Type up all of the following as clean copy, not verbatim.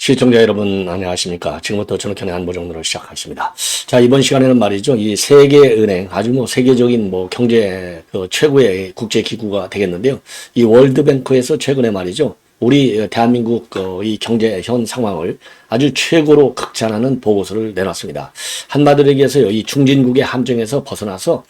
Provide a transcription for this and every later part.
시청자 여러분 안녕하십니까. 지금부터 저녁현의 안보정론을 시작하겠습니다. 자, 이번 시간에는 말이죠. 이 세계은행 아주 세계적인 경제 최고의 국제기구가 되겠는데요. 이 월드뱅크에서 최근에 말이죠. 우리 대한민국 이 경제 현 상황을 아주 최고로 극찬하는 보고서를 내놨습니다. 한마디로 얘기해서요. 이 중진국의 함정에서 벗어나서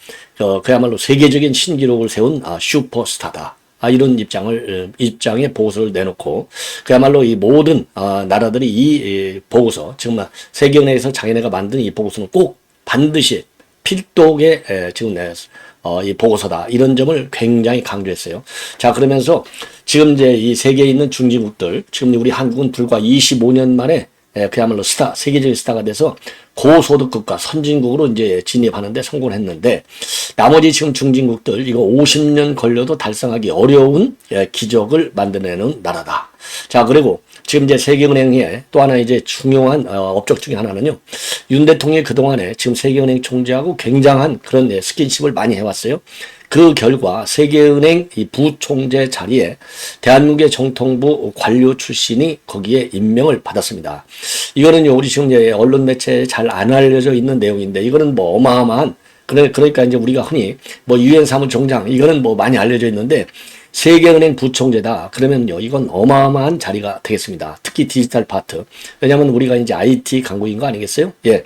그야말로 세계적인 신기록을 세운 슈퍼스타다. 이런 입장의 보고서를 내놓고, 그야말로 이 모든, 나라들이 이 보고서, 정말 세계은행에서 자기네가 만든 이 보고서는 꼭 반드시 필독의 지금 이 보고서다. 이런 점을 굉장히 강조했어요. 자, 그러면서 지금 이제 이 세계에 있는 중진국들, 지금 우리 한국은 불과 25년 만에 그야말로 세계적인 스타가 돼서 고소득 국가, 선진국으로 이제 진입하는데 성공을 했는데, 나머지 지금 중진국들, 이거 50년 걸려도 달성하기 어려운 기적을 만들어내는 나라다. 자, 그리고 지금 이제 세계은행의 또 하나 이제 중요한 업적 중에 하나는요, 윤 대통령이 그동안에 지금 세계은행 총재하고 굉장한 그런 스킨십을 많이 해왔어요. 그 결과 세계은행 이 부총재 자리에 대한민국의 정통부 관료 출신이 거기에 임명을 받았습니다. 이거는요, 우리 지금 이제 언론 매체에 잘 안 알려져 있는 내용인데, 이거는 어마어마한, 그러니까 이제 우리가 흔히 유엔 사무총장, 이거는 많이 알려져 있는데, 세계은행 부총재다. 그러면요, 이건 어마어마한 자리가 되겠습니다. 특히 디지털 파트. 왜냐면 우리가 이제 IT 강국인 거 아니겠어요? 예.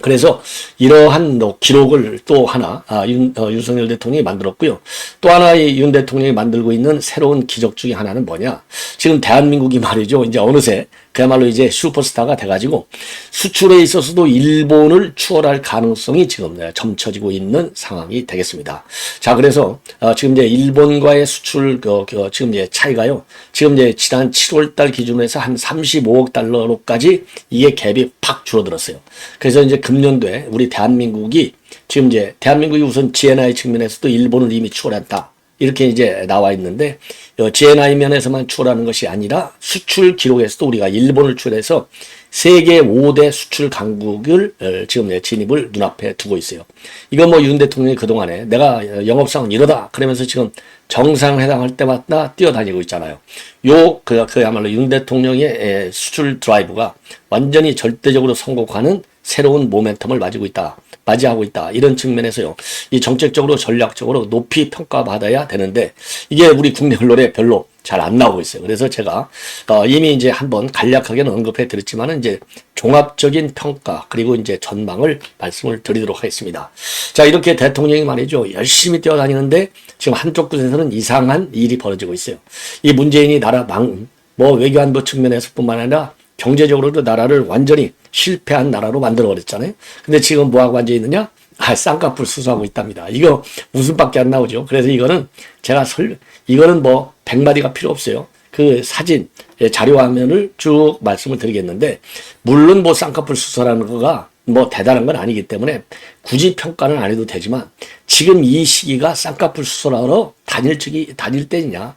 그래서 이러한 기록을 또 하나 윤석열 대통령이 만들었고요. 또 하나 윤 대통령이 만들고 있는 새로운 기적 중에 하나는 뭐냐? 지금 대한민국이 말이죠. 이제 어느새 그야말로 이제 슈퍼스타가 돼가지고 수출에 있어서도 일본을 추월할 가능성이 지금 점쳐지고 있는 상황이 되겠습니다. 자, 그래서 지금 이제 일본과의 수출 지금 이제 차이가요. 지금 이제 지난 7월달 기준으로 해서 한 35억 달러로까지 이게 갭이 팍 줄어들었어요. 그래서 이제 금년도에 우리 대한민국이 지금 이제 대한민국이 우선 GNI 측면에서도 일본을 이미 추월했다. 이렇게 이제 나와 있는데, GNI 면에서만 추월하는 것이 아니라 수출 기록에서도 우리가 일본을 추월해서 세계 5대 수출 강국을 지금 진입을 눈앞에 두고 있어요. 이건 윤 대통령이 그동안에 내가 영업상은 이러다 그러면서 지금 정상회담 할 때마다 뛰어다니고 있잖아요. 그야말로 윤 대통령의 수출 드라이브가 완전히 절대적으로 성공하는 새로운 모멘텀을 맞이하고 있다. 이런 측면에서요. 이 정책적으로 전략적으로 높이 평가받아야 되는데, 이게 우리 국내 언론에 별로 잘 안 나오고 있어요. 그래서 제가 이미 이제 한번 간략하게는 언급해 드렸지만은 이제 종합적인 평가 그리고 이제 전망을 말씀을 드리도록 하겠습니다. 자, 이렇게 대통령이 말이죠. 열심히 뛰어다니는데 지금 한쪽 곳에서는 이상한 일이 벌어지고 있어요. 이 문재인이 나라 외교안보 측면에서뿐만 아니라 경제적으로도 나라를 완전히 실패한 나라로 만들어버렸잖아요. 근데 지금 뭐하고 앉아있느냐? 쌍꺼풀 수술하고 있답니다. 이거 웃음밖에 안 나오죠. 그래서 이거는 이거는 100마디가 필요 없어요. 그 사진, 자료 화면을 쭉 말씀을 드리겠는데, 물론 쌍꺼풀 수술하는 거가 대단한 건 아니기 때문에 굳이 평가는 안 해도 되지만, 지금 이 시기가 쌍꺼풀 수술하러 다닐 때냐?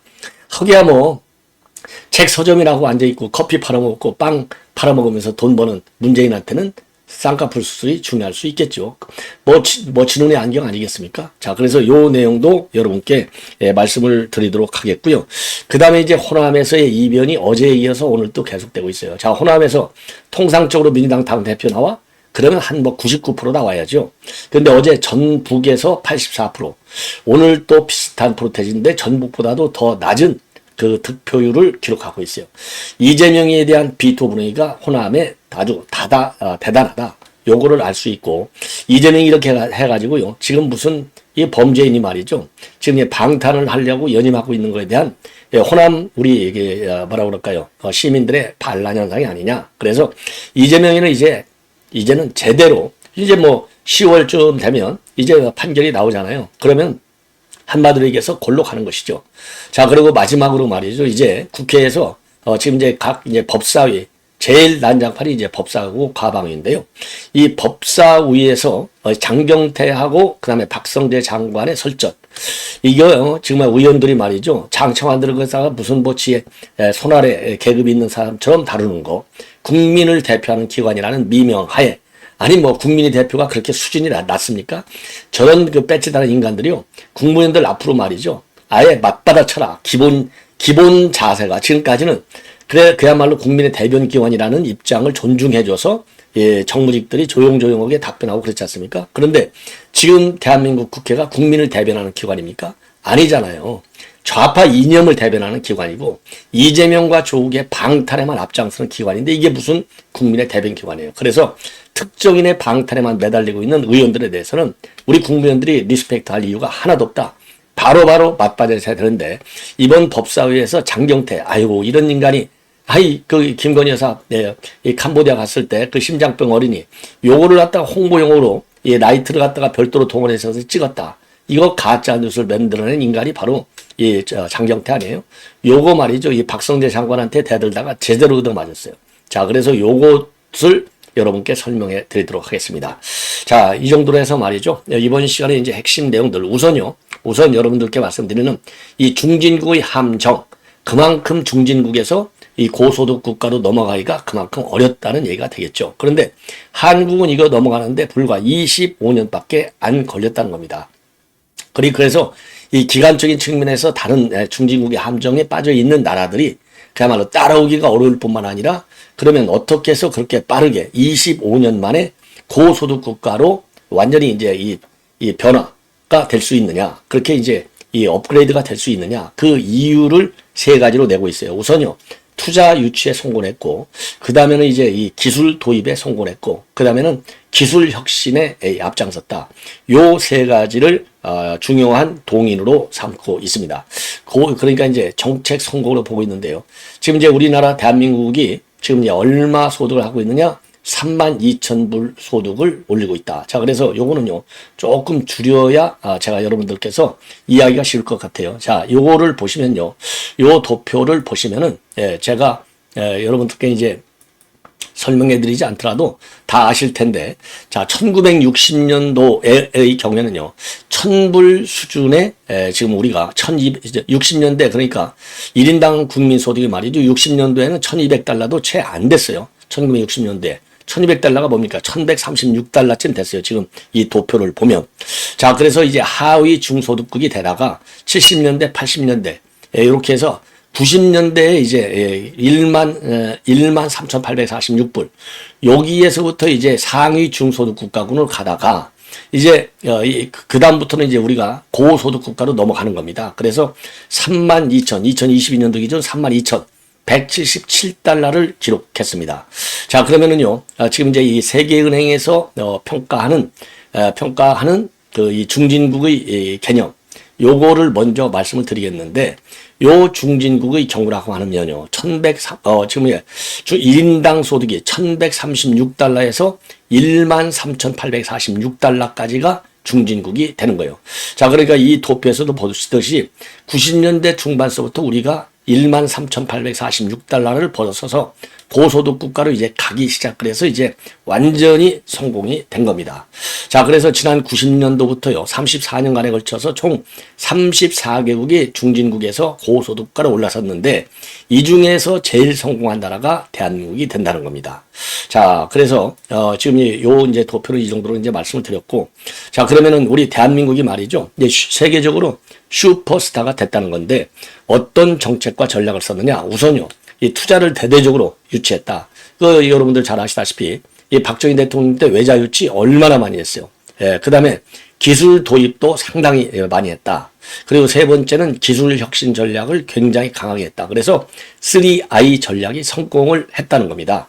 허기야 책 서점이라고 앉아있고 커피 팔아먹고 빵 팔아먹으면서 돈 버는 문재인한테는 쌍꺼풀 수술이 중요할 수 있겠죠. 진혼의 안경 아니겠습니까? 자, 그래서 요 내용도 여러분께 말씀을 드리도록 하겠고요. 그 다음에 이제 호남에서의 이변이 어제에 이어서 오늘 또 계속되고 있어요. 자, 호남에서 통상적으로 민주당 당대표 나와? 그러면 한 99% 나와야죠. 근데 어제 전북에서 84%, 오늘 또 비슷한 프로테지인데 전북보다도 더 낮은 그 득표율을 기록하고 있어요. 이재명에 대한 비토 분위기가 호남에 아주 대단하다. 요거를 알 수 있고, 이재명이 이렇게 해가지고요. 지금 무슨 이 범죄인이 말이죠. 지금 방탄을 하려고 연임하고 있는 거에 대한 호남 우리 시민들의 반란 현상이 아니냐. 그래서 이재명이는 이제는 제대로 10월쯤 되면 이제 판결이 나오잖아요. 그러면 한마디로 얘기해서 골로 가는 것이죠. 자, 그리고 마지막으로 말이죠. 이제 국회에서 지금 각 법사위, 제일 난장판이 이제 법사하고 과방위인데요. 이 법사위에서 장경태하고 그다음에 박성재 장관의 설전. 이거 정말 의원들이 말이죠. 장청안 들어가다가 무슨 손 아래 계급이 있는 사람처럼 다루는 거. 국민을 대표하는 기관이라는 미명하에, 아니 국민의 대표가 그렇게 수준이 낮습니까? 저런 배지 다는 인간들이요. 국무위원들 앞으로 말이죠. 아예 맞받아쳐라. 기본 자세가 지금까지는 그래, 그야말로 국민의 대변 기관이라는 입장을 존중해줘서 예, 정무직들이 조용조용하게 답변하고 그렇지 않습니까? 그런데 지금 대한민국 국회가 국민을 대변하는 기관입니까? 아니잖아요. 좌파 이념을 대변하는 기관이고 이재명과 조국의 방탄에만 앞장서는 기관인데 이게 무슨 국민의 대변 기관이에요. 그래서 특정인의 방탄에만 매달리고 있는 의원들에 대해서는 우리 국민들이 리스펙트할 이유가 하나도 없다. 바로바로 맞받아쳐야 되는데 이번 법사위에서 장경태 아이고 이런 인간이 그 김건희 여사 이 캄보디아 갔을 때 그 심장병 어린이 요거를 갖다가 홍보용으로 이 라이트를 갖다가 별도로 동원해서 찍었다. 이거 가짜 뉴스를 만들어낸 인간이 바로 이 장경태 아니에요? 요거 말이죠. 이 박성재 장관한테 대들다가 제대로 얻어맞았어요. 자, 그래서 요것을 여러분께 설명해 드리도록 하겠습니다. 자, 이 정도로 해서 말이죠. 이번 시간에 이제 핵심 내용들 우선 여러분들께 말씀드리는 이 중진국의 함정, 그만큼 중진국에서 이 고소득 국가로 넘어가기가 그만큼 어렵다는 얘기가 되겠죠. 그런데 한국은 이거 넘어가는데 불과 25년밖에 안 걸렸다는 겁니다. 그래서 이 기간적인 측면에서 다른 중진국의 함정에 빠져 있는 나라들이 그야말로 따라오기가 어려울 뿐만 아니라 그러면 어떻게 해서 그렇게 빠르게 25년 만에 고소득 국가로 완전히 이제 이 변화가 될 수 있느냐. 그렇게 이제 이 업그레이드가 될 수 있느냐. 그 이유를 세 가지로 내고 있어요. 우선요. 투자 유치에 성공했고, 그 다음에는 이제 이 기술 도입에 성공했고, 그 다음에는 기술 혁신에 앞장섰다. 요 세 가지를 중요한 동인으로 삼고 있습니다. 그러니까 이제 정책 성공으로 보고 있는데요. 지금 이제 우리나라 대한민국이 지금 이제 얼마 소득을 하고 있느냐? 32,000불 소득을 올리고 있다. 자, 그래서 요거는요, 조금 줄여야 제가 여러분들께서 이해하기가 쉬울 것 같아요. 자, 요거를 보시면요, 요 도표를 보시면은, 예, 제가, 여러분들께 이제 설명해 드리지 않더라도 다 아실 텐데, 자, 1960년도의 경우에는요, 1000불 수준의, 지금 우리가 1260년대, 그러니까 1인당 국민소득이 말이죠. 60년도에는 1200달러도 채 안 됐어요. 1960년대. 1200달러가 뭡니까? 1136달러쯤 됐어요. 지금 이 도표를 보면. 자, 그래서 이제 하위 중소득국이 되다가 70년대, 80년대, 이렇게 해서 90년대에 이제 13,846불. 여기에서부터 이제 상위 중소득 국가군을 가다가 이제 그다음부터는 이제 우리가 고소득 국가로 넘어가는 겁니다. 그래서 2022년도 기준 32,177달러를 기록했습니다. 자, 그러면은요, 지금 이제 이 세계은행에서 평가하는 그 이 중진국의 이 개념, 요거를 먼저 말씀을 드리겠는데, 요 중진국의 경우라고 하면요, 지금 1인당 소득이 1136달러에서 13,846달러까지가 중진국이 되는 거예요. 자, 그러니까 이 도표에서도 보시듯이 90년대 중반서부터 우리가 13,846달러를 벌어서서 고소득 국가로 이제 가기 시작을 해서 이제 완전히 성공이 된 겁니다. 자, 그래서 지난 90년도부터요, 34년간에 걸쳐서 총 34개국이 중진국에서 고소득 국가로 올라섰는데 이 중에서 제일 성공한 나라가 대한민국이 된다는 겁니다. 자, 그래서 지금 이제 도표를 이 정도로 이제 말씀을 드렸고, 자, 그러면은 우리 대한민국이 말이죠, 이제 세계적으로 슈퍼스타가 됐다는 건데 어떤 정책과 전략을 썼느냐? 우선요, 이 투자를 대대적으로 유치했다. 여러분들 잘 아시다시피 이 박정희 대통령 때 외자 유치 얼마나 많이 했어요. 예, 그다음에 기술 도입도 상당히 많이 했다. 그리고 세 번째는 기술 혁신 전략을 굉장히 강하게 했다. 그래서 3I 전략이 성공을 했다는 겁니다.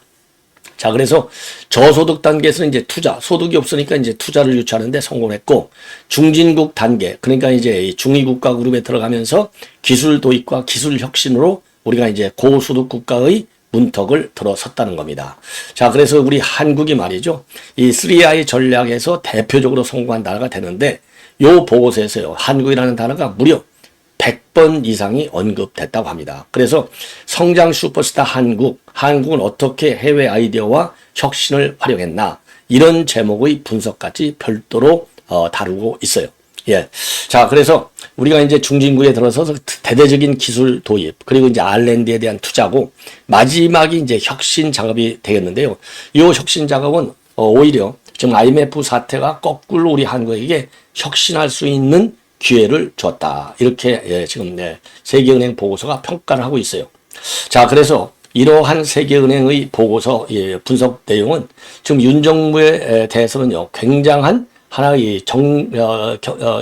자, 그래서 저소득 단계에서는 이제 투자, 소득이 없으니까 이제 투자를 유치하는데 성공했고, 중진국 단계, 그러니까 이제 중위국가 그룹에 들어가면서 기술 도입과 기술 혁신으로 우리가 이제 고소득 국가의 문턱을 들어섰다는 겁니다. 자, 그래서 우리 한국이 말이죠, 이 3I 전략에서 대표적으로 성공한 나라가 되는데, 요 보고서에서요, 한국이라는 단어가 무려 100번 이상이 언급됐다고 합니다. 그래서 성장 슈퍼스타 한국은 어떻게 해외 아이디어와 혁신을 활용했나, 이런 제목의 분석까지 별도로 다루고 있어요. 예. 자, 그래서 우리가 이제 중진국에 들어서서 대대적인 기술 도입, 그리고 이제 R&D에 대한 투자고, 마지막이 이제 혁신 작업이 되겠는데요. 이 혁신 작업은 오히려 지금 IMF 사태가 거꾸로 우리 한국에게 혁신할 수 있는 기회를 줬다. 이렇게 지금 세계은행 보고서가 평가를 하고 있어요. 자, 그래서 이러한 세계은행의 보고서 분석 내용은 지금 윤 정부에 대해서는요, 굉장한 하나의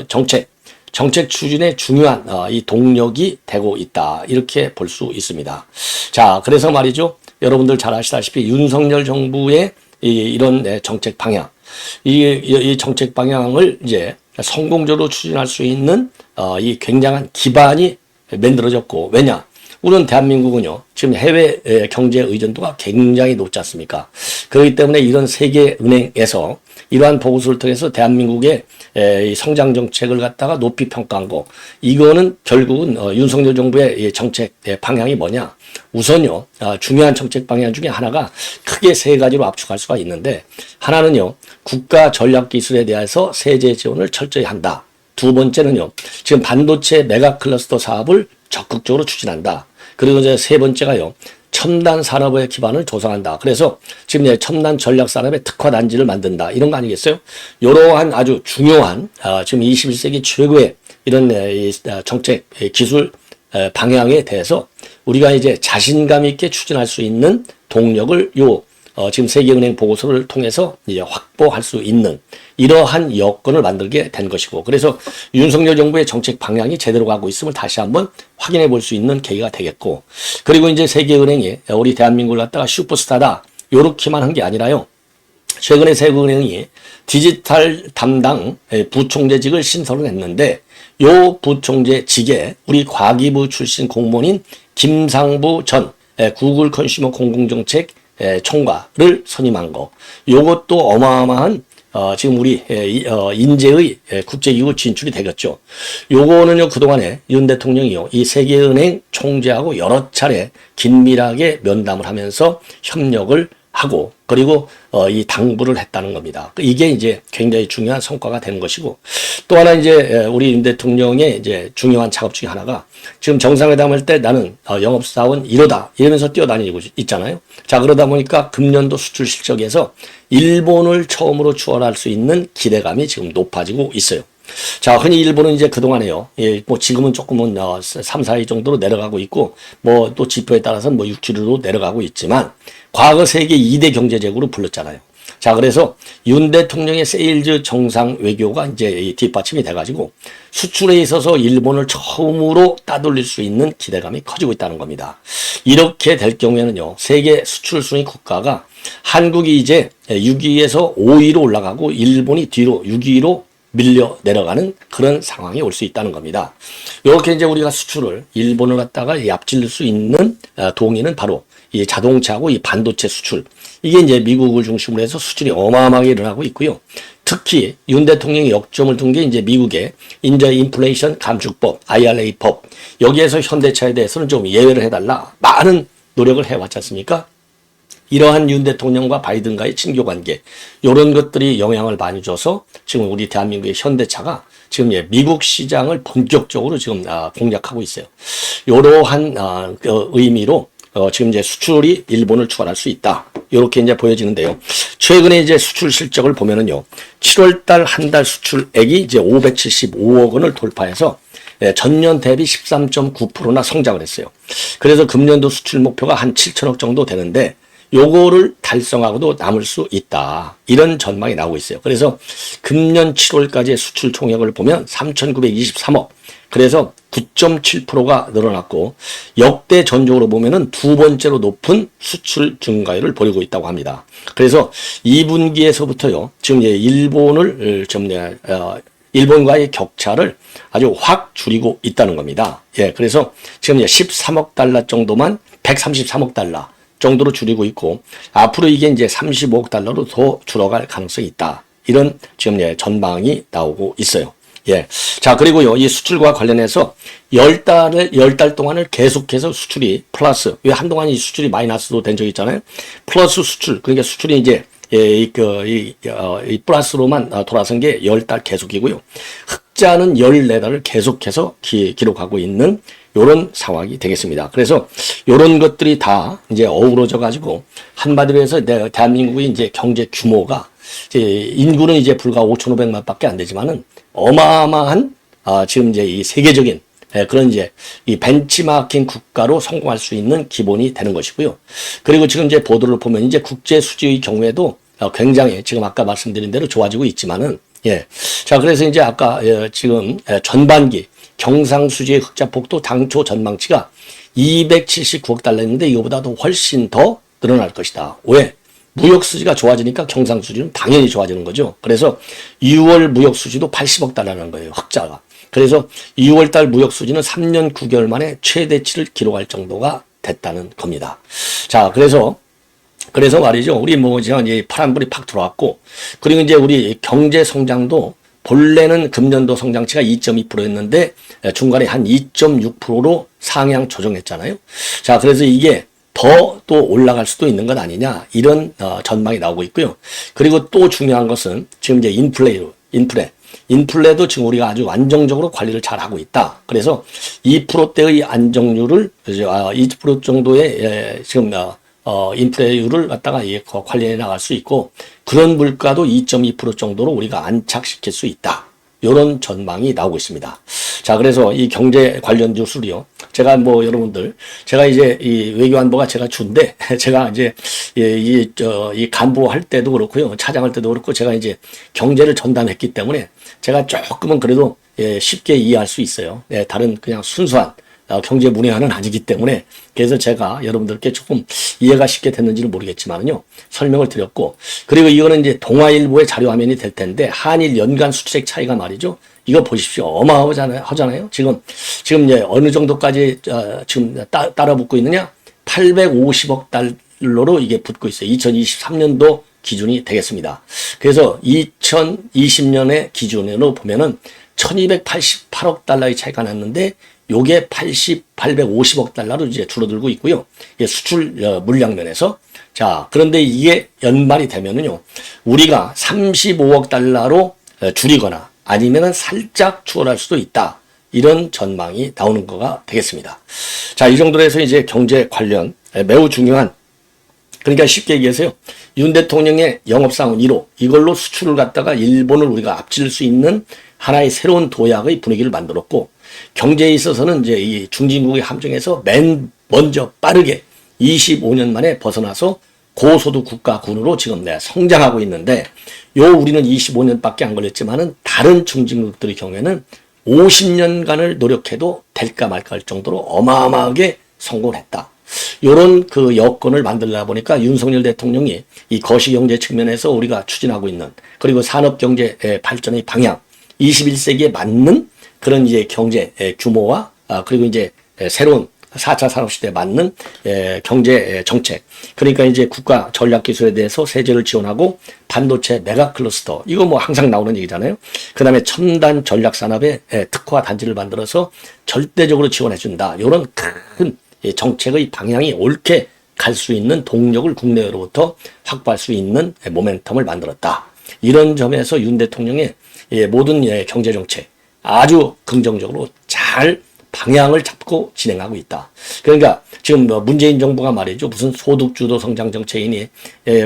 정책 추진의 중요한 이 동력이 되고 있다. 이렇게 볼 수 있습니다. 자, 그래서 말이죠. 여러분들 잘 아시다시피 윤석열 정부의 이런 정책 방향, 이 정책 방향을 이제 성공적으로 추진할 수 있는 이 굉장한 기반이 만들어졌고, 왜냐? 우리는 대한민국은요, 지금 해외 경제 의존도가 굉장히 높지 않습니까? 그렇기 때문에 이런 세계은행에서 이러한 보고서를 통해서 대한민국의 성장 정책을 갖다가 높이 평가한 거, 이거는 결국은 윤석열 정부의 정책 방향이 뭐냐? 우선요, 중요한 정책 방향 중에 하나가 크게 세 가지로 압축할 수가 있는데, 하나는요, 국가 전략 기술에 대해서 세제 지원을 철저히 한다. 두 번째는요, 지금 반도체 메가 클러스터 사업을 적극적으로 추진한다. 그리고 이제 세 번째가요, 첨단 산업의 기반을 조성한다. 그래서 지금 첨단 전략 산업의 특화 단지를 만든다. 이런 거 아니겠어요? 이러한 아주 중요한 지금 21세기 최고의 이런 정책 기술 방향에 대해서 우리가 이제 자신감 있게 추진할 수 있는 동력을 지금 세계은행 보고서를 통해서 이제 확보할 수 있는 이러한 여건을 만들게 된 것이고, 그래서 윤석열 정부의 정책 방향이 제대로 가고 있음을 다시 한번 확인해 볼 수 있는 계기가 되겠고, 그리고 이제 세계은행이 우리 대한민국을 갖다가 슈퍼스타다 요렇게만 한 게 아니라요, 최근에 세계은행이 디지털 담당 부총재직을 신설을 했는데, 요 부총재직에 우리 과기부 출신 공무원인 김상부 전 구글 컨슈머 공공정책 총괄을 선임한 거, 요것도 어마어마한 지금 우리 인재의 국제기구 진출이 되겠죠. 요거는요, 그동안에 윤 대통령이요, 이 세계은행 총재하고 여러 차례 긴밀하게 면담을 하면서 협력을 하고, 그리고 이 당부를 했다는 겁니다. 이게 이제 굉장히 중요한 성과가 되는 것이고, 또 하나 이제 우리 윤 대통령의 이제 중요한 작업 중에 하나가, 지금 정상회담 할 때 나는 영업사원 1호다 이러면서 뛰어다니고 있잖아요. 자, 그러다 보니까 금년도 수출 실적에서 일본을 처음으로 추월할 수 있는 기대감이 지금 높아지고 있어요. 자, 흔히 일본은 이제 그동안에요, 뭐 지금은 조금은 3, 4위 정도로 내려가고 있고, 뭐 또 지표에 따라서는 뭐 6, 7위로 내려가고 있지만, 과거 세계 2대 경제제국으로 불렀잖아요. 자, 그래서 윤 대통령의 세일즈 정상 외교가 이제 뒷받침이 돼가지고 수출에 있어서 일본을 처음으로 따돌릴 수 있는 기대감이 커지고 있다는 겁니다. 이렇게 될 경우에는요, 세계 수출 순위 국가가 한국이 이제 6위에서 5위로 올라가고 일본이 뒤로 6위로 밀려 내려가는 그런 상황이 올 수 있다는 겁니다. 이렇게 이제 우리가 수출을 일본을 갖다가 앞질릴 수 있는 동의는 바로 이 자동차하고 이 반도체 수출. 이게 이제 미국을 중심으로 해서 수출이 어마어마하게 일어나고 있고요. 특히 윤 대통령이 역점을 둔 게 이제 미국의 인플레이션 감축법, IRA법. 여기에서 현대차에 대해서는 좀 예외를 해달라. 많은 노력을 해왔지 않습니까? 이러한 윤 대통령과 바이든과의 친교 관계, 이런 것들이 영향을 많이 줘서 지금 우리 대한민국의 현대차가 지금 미국 시장을 본격적으로 지금 공략하고 있어요. 이러한 의미로 지금 이제 수출이 일본을 추월할 수 있다. 이렇게 이제 보여지는데요. 최근에 이제 수출 실적을 보면은요, 7월달 한 달 수출액이 이제 575억 원을 돌파해서 전년 대비 13.9%나 성장을 했어요. 그래서 금년도 수출 목표가 한 7천억 정도 되는데, 요거를 달성하고도 남을 수 있다. 이런 전망이 나오고 있어요. 그래서 금년 7월까지의 수출 총액을 보면 3,923억. 그래서 9.7%가 늘어났고, 역대 전적으로 보면은 두 번째로 높은 수출 증가율을 보이고 있다고 합니다. 그래서 2분기에서부터요, 지금 일본과의 격차를 아주 확 줄이고 있다는 겁니다. 예, 그래서 지금 13억 달러 정도만 133억 달러 정도로 줄이고 있고, 앞으로 이게 이제 35억 달러로 더 줄어갈 가능성이 있다. 이런 지금 전망이 나오고 있어요. 예. 자, 그리고요, 이 수출과 관련해서 10달 동안을 계속해서 수출이 플러스, 왜 한동안 이 수출이 마이너스도 된 적이 있잖아요. 플러스 수출, 그러니까 수출이 이제 이 플러스로만 돌아선 게 10달 계속이고요. 흑자는 14달을 계속해서 기록하고 있는 요런 상황이 되겠습니다. 그래서 요런 것들이 다 이제 어우러져 가지고 한마디로 해서 대한민국의 이제 경제 규모가 이제 인구는 이제 불과 5,500만 밖에 안 되지만은 어마어마한 지금 이제 이 세계적인 그런 이제 이 벤치마킹 국가로 성공할 수 있는 기본이 되는 것이고요. 그리고 지금 이제 보도를 보면 이제 국제 수지의 경우에도 굉장히 지금 아까 말씀드린 대로 좋아지고 있지만은 자, 그래서 이제 아까 지금 전반기 경상수지의 흑자 폭도 당초 전망치가 279억 달러였는데 이거보다도 훨씬 더 늘어날 것이다. 왜? 무역 수지가 좋아지니까 경상 수지는 당연히 좋아지는 거죠. 그래서 6월 무역 수지도 80억 달러라는 거예요. 흑자가. 그래서 6월 달 무역 수지는 3년 9개월 만에 최대치를 기록할 정도가 됐다는 겁니다. 자, 그래서 말이죠. 우리 뭐 이제 파란불이 팍 들어왔고, 그리고 이제 우리 경제 성장도 본래는 금년도 성장치가 2.2%였는데 중간에 한 2.6%로 상향 조정했잖아요. 자, 그래서 이게 더 또 올라갈 수도 있는 것 아니냐, 이런 전망이 나오고 있고요. 그리고 또 중요한 것은 지금 이제 인플레도 지금 우리가 아주 안정적으로 관리를 잘 하고 있다. 그래서 2%대의 안정률을 2% 정도의 지금 인플레율을 갖다가 관리해 나갈 수 있고, 그런 물가도 2.2% 정도로 우리가 안착시킬 수 있다. 이런 전망이 나오고 있습니다. 자, 그래서 이 경제 관련 뉴스를요, 제가 뭐 여러분들, 제가 이제 이 외교안보가 제가 주인데, 제가 이제 이 간부 할 때도 그렇고요, 차장할 때도 그렇고, 제가 이제 경제를 전담했기 때문에 제가 조금은 그래도 쉽게 이해할 수 있어요. 다른 그냥 순수한 경제 문외한은 아니기 때문에, 그래서 제가 여러분들께 조금 이해가 쉽게 됐는지는 모르겠지만요, 설명을 드렸고, 그리고 이거는 이제 동아일보의 자료 화면이 될 텐데, 한일 연간 수출액 차이가 말이죠, 이거 보십시오. 어마어마하잖아요. 지금 이제 어느 정도까지 지금 따라 붙고 있느냐? 850억 달러로 이게 붙고 있어요. 2023년도 기준이 되겠습니다. 그래서 2020년의 기준으로 보면은 1288억 달러의 차이가 났는데, 요게 850억 달러로 이제 줄어들고 있고요. 수출 물량면에서. 자, 그런데 이게 연말이 되면은요, 우리가 35억 달러로 줄이거나 아니면은 살짝 추월할 수도 있다. 이런 전망이 나오는 거가 되겠습니다. 자, 이 정도로 해서 이제 경제 관련 매우 중요한, 그러니까 쉽게 얘기해서요, 윤 대통령의 영업사원 1호, 이걸로 수출을 갖다가 일본을 우리가 앞질 수 있는 하나의 새로운 도약의 분위기를 만들었고, 경제에 있어서는 이제 이 중진국의 함정에서 맨 먼저 빠르게 25년 만에 벗어나서 고소득 국가군으로 지금 성장하고 있는데, 우리는 25년밖에 안 걸렸지만은 다른 중진국들의 경우에는 50년간을 노력해도 될까 말까 할 정도로 어마어마하게 성공을 했다. 요런 그 여건을 만들다 보니까 윤석열 대통령이 이 거시경제 측면에서 우리가 추진하고 있는, 그리고 산업경제 발전의 방향, 21세기에 맞는 그런 이제 경제 규모와 그리고 이제 새로운 4차 산업시대에 맞는 경제 정책, 그러니까 이제 국가 전략기술에 대해서 세제를 지원하고 반도체 메가 클러스터, 이거 뭐 항상 나오는 얘기잖아요. 그 다음에 첨단 전략산업의 특화 단지를 만들어서 절대적으로 지원해준다. 이런 큰 정책의 방향이 옳게 갈 수 있는 동력을 국내로부터 확보할 수 있는 모멘텀을 만들었다. 이런 점에서 윤 대통령의 모든 경제정책 아주 긍정적으로 잘 방향을 잡고 진행하고 있다. 그러니까 지금 문재인 정부가 말이죠, 무슨 소득주도 성장 정책이니,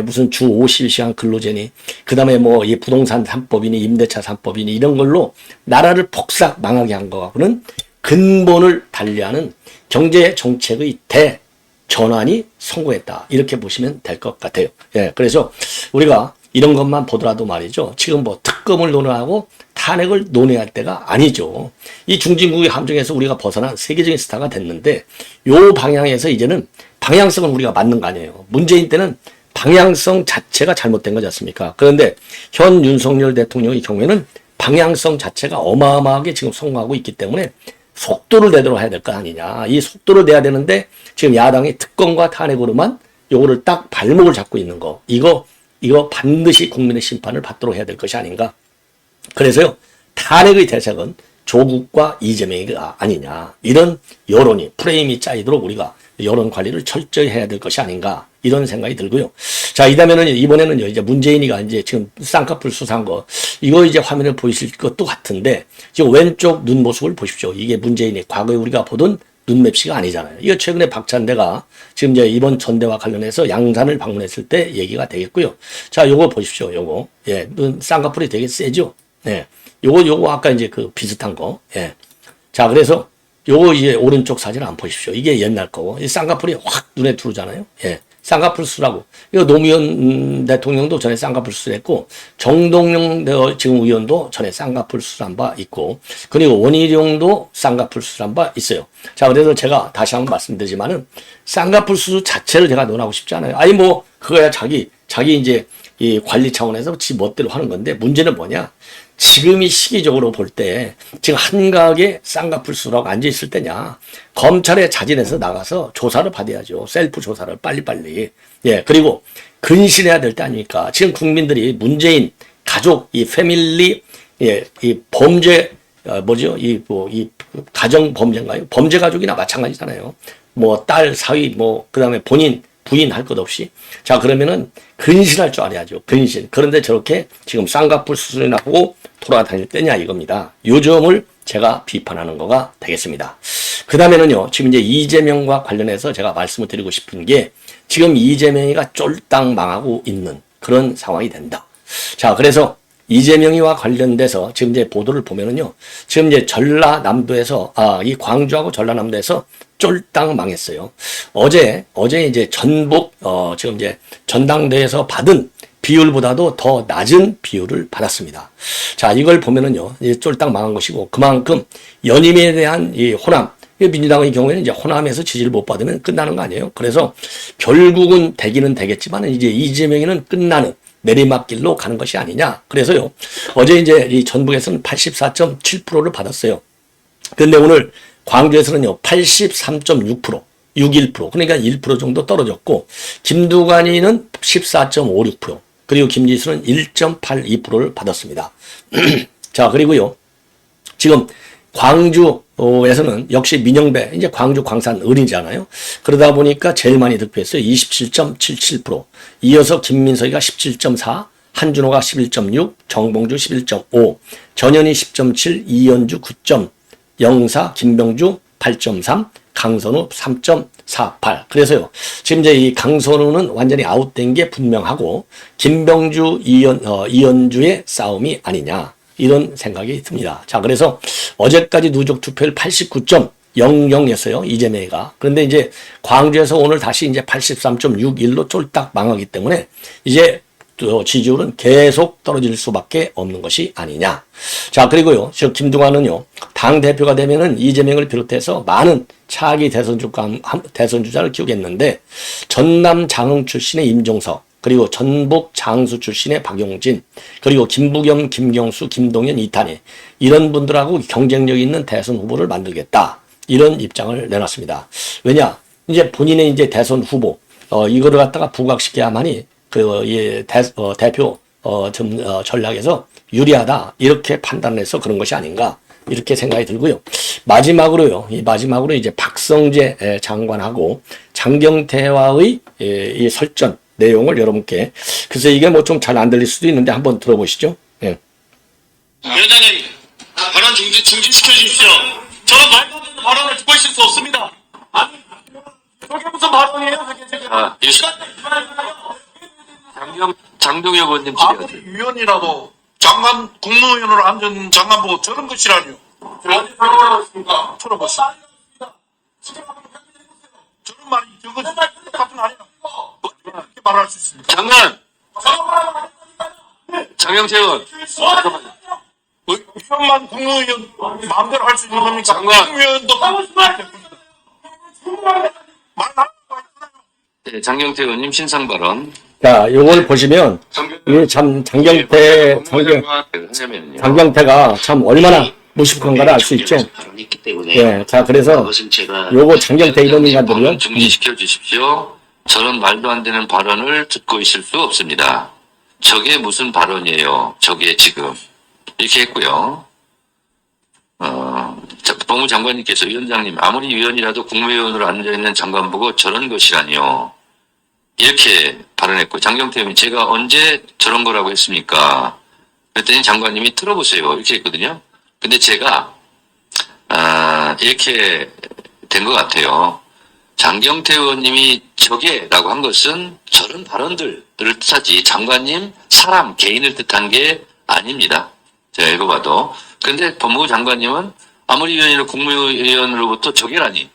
무슨 주 50시간 근로제니, 그 다음에 뭐 이 부동산 3법이니, 임대차 3법이니, 이런 걸로 나라를 폭삭 망하게 한 거하고는 근본을 달리하는 경제 정책의 대전환이 성공했다. 이렇게 보시면 될 것 같아요. 그래서 우리가 이런 것만 보더라도 말이죠, 지금 뭐 특검을 논의하고 탄핵을 논의할 때가 아니죠. 이 중진국의 함정에서 우리가 벗어난 세계적인 스타가 됐는데, 요 방향에서 이제는 방향성은 우리가 맞는 거 아니에요. 문재인 때는 방향성 자체가 잘못된 거지 않습니까? 그런데 현 윤석열 대통령의 경우에는 방향성 자체가 어마어마하게 지금 성공하고 있기 때문에 속도를 내도록 해야 될 거 아니냐. 이 속도를 내야 되는데 지금 야당이 특검과 탄핵으로만 요거를 딱 발목을 잡고 있는 거, 이거 반드시 국민의 심판을 받도록 해야 될 것이 아닌가. 그래서요, 탄핵의 대상은 조국과 이재명이가 아니냐, 이런 여론이, 프레임이 짜이도록 우리가 여론 관리를 철저히 해야 될 것이 아닌가, 이런 생각이 들고요. 자, 이번에는요, 이제 문재인이가 이제 지금 쌍꺼풀 수사한 거, 이거 이제 화면을 보이실 것도 같은데, 지금 왼쪽 눈 모습을 보십시오. 이게 문재인이 과거에 우리가 보던 눈맵시가 아니잖아요. 이거 최근에 박찬대가 지금 이제 이번 전대와 관련해서 양산을 방문했을 때 얘기가 되겠고요. 자, 요거 보십시오. 요거. 눈 쌍꺼풀이 되게 세죠? 요거 아까 이제 그 비슷한 거. 자, 그래서 요거 이제 오른쪽 사진 안 보십시오. 이게 옛날 거고. 이 쌍꺼풀이 확 눈에 들어오잖아요. 예. 쌍꺼풀 수라고. 이거 노무현 대통령도 전에 쌍꺼풀 수술했고, 정동영 지금 의원도 전에 쌍꺼풀 수술한 바 있고, 그리고 원희룡도 쌍꺼풀 수술한 바 있어요. 자, 그래서 제가 다시 한번 말씀드리지만은, 쌍꺼풀 수술 자체를 제가 논하고 싶지 않아요. 아니, 뭐, 그거야 자기 이제 이 관리 차원에서 지 멋대로 하는 건데, 문제는 뭐냐? 지금 이 시기적으로 볼 때 지금 한가하게 쌍꺼풀 수술하고 앉아 있을 때냐, 검찰에 자진해서 나가서 조사를 받아야죠. 셀프 조사를 빨리빨리. 예, 그리고 근신해야 될 때 아닙니까? 지금 국민들이 문재인 가족, 이 패밀리, 예, 이 범죄, 뭐죠? 이 가정 범죄인가요? 범죄 가족이나 마찬가지잖아요. 뭐 딸, 사위, 뭐 그다음에 본인, 부인 할 것 없이. 자, 그러면은 근신할 줄 알아야죠. 근신. 그런데 저렇게 지금 쌍꺼풀 수술이나 하고 돌아다닐 때냐 이겁니다. 요 점을 제가 비판하는 거가 되겠습니다. 그 다음에는요, 지금 이제 이재명과 관련해서 제가 말씀을 드리고 싶은 게, 지금 이재명이가 쫄딱 망하고 있는 그런 상황이 된다. 자, 그래서 이재명이와 관련돼서 지금 이제 보도를 보면은요, 지금 이제 전라남도에서, 이 광주하고 전라남도에서 쫄딱 망했어요. 어제 이제 전북, 지금 이제 전당대회에서 받은 비율보다도 더 낮은 비율을 받았습니다. 자, 이걸 보면은요, 이제 쫄딱 망한 것이고, 그만큼 연임에 대한 이 호남, 민주당의 경우에는 이제 호남에서 지지를 못 받으면 끝나는 거 아니에요? 그래서 결국은 되기는 되겠지만, 이제 이재명이는 끝나는 내리막길로 가는 것이 아니냐. 그래서요, 어제 이제 이 전북에서는 84.7%를 받았어요. 근데 오늘 광주에서는요, 83.6%, 61%, 그러니까 1% 정도 떨어졌고, 김두관이는 14.56%, 그리고 김지수는 1.82%를 받았습니다. 자, 그리고요, 지금 광주에서는 역시 민영배, 이제 광주 광산 을이잖아요. 그러다 보니까 제일 많이 득표했어요. 27.77%. 이어서 김민석이가 17.4, 한준호가 11.6, 정봉주 11.5, 전현희 10.7, 이현주 9.04, 김병주 8.3, 강선우 3.48. 그래서요, 지금 이제 이 강선우는 완전히 아웃된 게 분명하고, 김병주, 이현주의 싸움이 아니냐, 이런 생각이 듭니다. 자, 그래서 어제까지 누적 투표율 89.00였어요, 이재명이가. 그런데 이제 광주에서 오늘 다시 이제 83.61로 쫄딱 망하기 때문에 이제 또 지지율은 계속 떨어질 수밖에 없는 것이 아니냐. 자, 그리고요, 저 김두관은요, 당 대표가 되면은 이재명을 비롯해서 많은 차기 대선주자를 키우겠는데, 전남 장흥 출신의 임종석, 그리고 전북 장수 출신의 박용진, 그리고 김부겸, 김경수, 김동연, 이탄희, 이런 분들하고 경쟁력 있는 대선 후보를 만들겠다, 이런 입장을 내놨습니다. 왜냐, 이제 본인의 이제 대선 후보, 이거를 갖다가 부각시켜야만이 대표 전략에서 유리하다, 이렇게 판단해서 그런 것이 아닌가, 이렇게 생각이 들고요. 마지막으로 이제 박성재 장관하고 장경태와의 이 설전 내용을 여러분께, 그래서 이게 뭐 좀 잘 안 들릴 수도 있는데 한번 들어보시죠. 예. 위원장님, 발언 중지시켜 주십시오. 저는 말도 안 되는 발언을 듣고 있을 수 없습니다. 아니, 저게 무슨 발언이에요? 장동혁 의원님 아무리 위원이라도 장관, 국무위원으로 앉은 장관 보고 저런 것이라니요. 어디 발언하셨습니까? 들어보시죠. 저런 말이 저거 같은 거 아니야. 이렇게 말할 수 있습니다. 장관 장영태 의원 위원만 국무위원 마음대로 할 수 있는 겁니까? 장관. 국무위원도 네, 장경태 의원님 신상 발언. 자, 요걸 보시면, 이게 참 장경태가 참 얼마나 무식한가를 알 수 있죠. 예, 자, 그래서 요거 장경태 이런 인간들이요. 중지시켜 주십시오. 저런 말도 안 되는 발언을 듣고 있을 수 없습니다. 저게 무슨 발언이에요? 저게 지금 이렇게 했고요. 법무장관님께서 위원장님, 아무리 위원이라도 국무위원으로 앉아있는 장관 보고 저런 것이라니요, 이렇게 발언했고, 장경태 의원이 제가 언제 저런 거라고 했습니까? 그랬더니 장관님이 들어보세요, 이렇게 했거든요. 근데 제가 이렇게 된 것 같아요. 장경태 의원님이 저게라고 한 것은 저런 발언들을 뜻하지 장관님 사람 개인을 뜻한 게 아닙니다. 제가 읽어봐도. 근데 법무부 장관님은 아무리 위원이라 국무위원으로부터 적외라니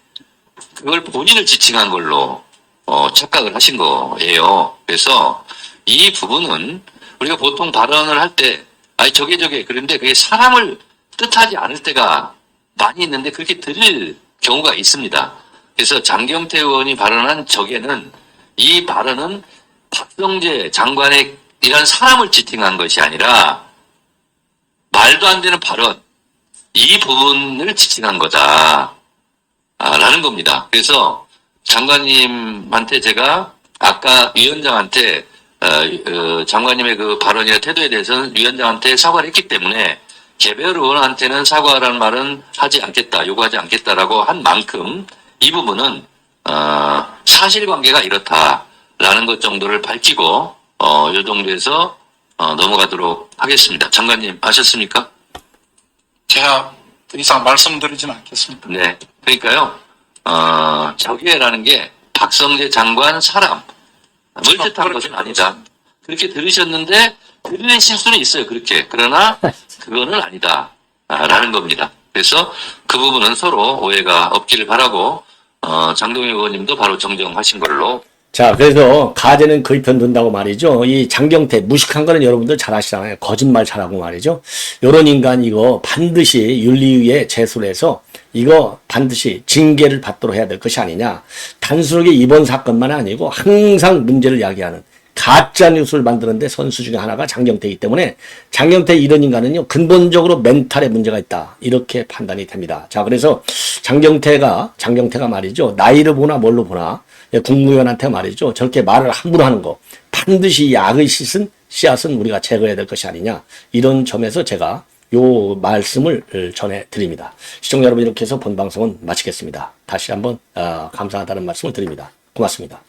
그걸 본인을 지칭한 걸로 착각을 하신 거예요. 그래서 이 부분은 우리가 보통 발언을 할 때 아니 저게 그런데 그게 사람을 뜻하지 않을 때가 많이 있는데 그렇게 들릴 경우가 있습니다. 그래서 장경태 의원이 발언한 적에는 이 발언은 박성재 장관의 이런 사람을 지칭한 것이 아니라 말도 안 되는 발언 이 부분을 지칭한 거다 라는 겁니다. 그래서 장관님한테 제가 아까 위원장한테 장관님의 그 발언이나 태도에 대해서는 위원장한테 사과를 했기 때문에 개별 의원한테는 사과라는 말은 하지 않겠다, 요구하지 않겠다라고 한 만큼 이 부분은 사실관계가 이렇다라는 것 정도를 밝히고 요 정도에서 넘어가도록 하겠습니다. 장관님 아셨습니까? 제가 더 이상 말씀드리지는 않겠습니다. 네, 그러니까요. 적외라는 게 박성재 장관 사람을 뜻한 것은 아니다. 그렇게 들으셨는데 들으신 실수는 있어요. 그렇게. 그러나 그거는 아니다. 라는 겁니다. 그래서 그 부분은 서로 오해가 없기를 바라고 장동희 의원님도 바로 정정하신 걸로. 자, 그래서 가재는 거의 편든다고 말이죠. 이 장경태 무식한 거는 여러분들 잘 아시잖아요. 거짓말 잘하고 말이죠. 요런 인간 이거 반드시 윤리위에 제소를 해서 이거 반드시 징계를 받도록 해야 될 것이 아니냐. 단순하게 이번 사건만 아니고 항상 문제를 야기하는 가짜 뉴스를 만드는데 선수 중에 하나가 장경태이기 때문에 장경태 이런 인간은요 근본적으로 멘탈에 문제가 있다 이렇게 판단이 됩니다. 자, 그래서 장경태가 말이죠 나이를 보나 뭘로 보나 국무위원한테 말이죠 저렇게 말을 함부로 하는 거 반드시 약의 씨앗은 우리가 제거해야 될 것이 아니냐 이런 점에서 제가 요 말씀을 전해드립니다. 시청자 여러분 이렇게 해서 본 방송은 마치겠습니다. 다시 한번 감사하다는 말씀을 드립니다. 고맙습니다.